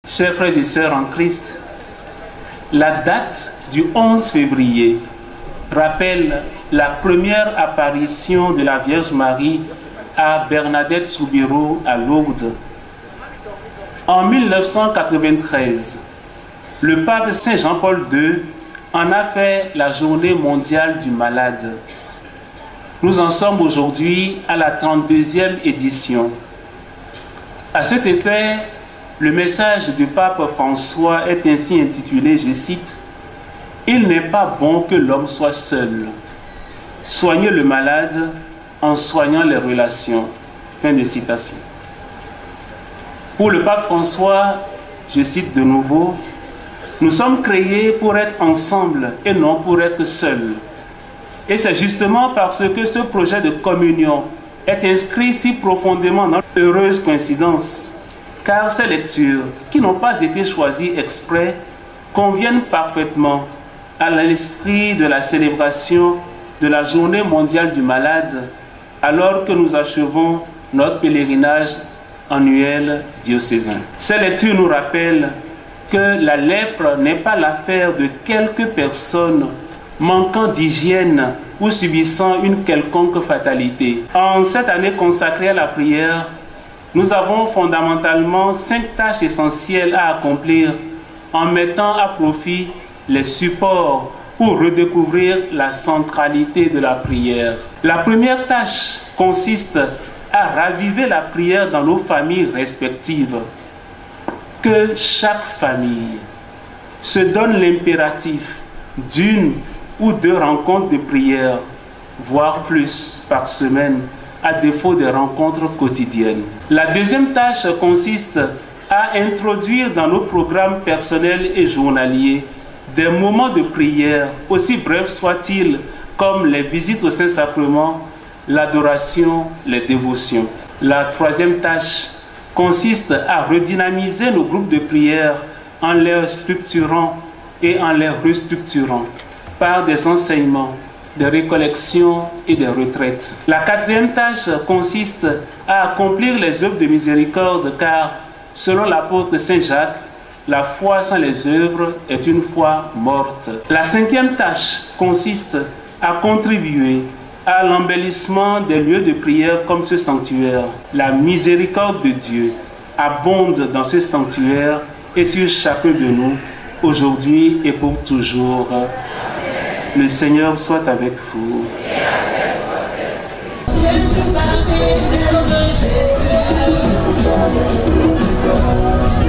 Chers frères et sœurs en Christ, la date du 11 février rappelle la première apparition de la Vierge Marie à Bernadette Soubirous à Lourdes. En 1993, le pape Saint Jean-Paul II en a fait la journée mondiale du malade. Nous en sommes aujourd'hui à la 32e édition. À cet effet, le message du pape François est ainsi intitulé, je cite, « Il n'est pas bon que l'homme soit seul. Soignez le malade en soignant les relations. » Fin de citation. Pour le pape François, je cite de nouveau, « Nous sommes créés pour être ensemble et non pour être seuls. » Et c'est justement parce que ce projet de communion est inscrit si profondément dans l'heureuse coïncidence, car ces lectures, qui n'ont pas été choisies exprès, conviennent parfaitement à l'esprit de la célébration de la Journée mondiale du malade, alors que nous achevons notre pèlerinage annuel diocésain. Ces lectures nous rappellent que la lèpre n'est pas l'affaire de quelques personnes manquant d'hygiène ou subissant une quelconque fatalité. En cette année consacrée à la prière, nous avons fondamentalement 5 tâches essentielles à accomplir en mettant à profit les supports pour redécouvrir la centralité de la prière. La première tâche consiste à raviver la prière dans nos familles respectives. Que chaque famille se donne l'impératif d'une ou 2 rencontres de prière, voire plus par semaine, à défaut des rencontres quotidiennes. La deuxième tâche consiste à introduire dans nos programmes personnels et journaliers des moments de prière, aussi brefs soient-ils, comme les visites au Saint-Sacrement, l'adoration, les dévotions. La troisième tâche consiste à redynamiser nos groupes de prière en les structurant et en les restructurant par des enseignements, des récollections et des retraites. La quatrième tâche consiste à accomplir les œuvres de miséricorde, car, selon l'apôtre Saint Jacques, la foi sans les œuvres est une foi morte. La cinquième tâche consiste à contribuer à l'embellissement des lieux de prière comme ce sanctuaire. La miséricorde de Dieu abonde dans ce sanctuaire et sur chacun de nous, aujourd'hui et pour toujours. Le Seigneur soit avec vous. Et avec votre esprit.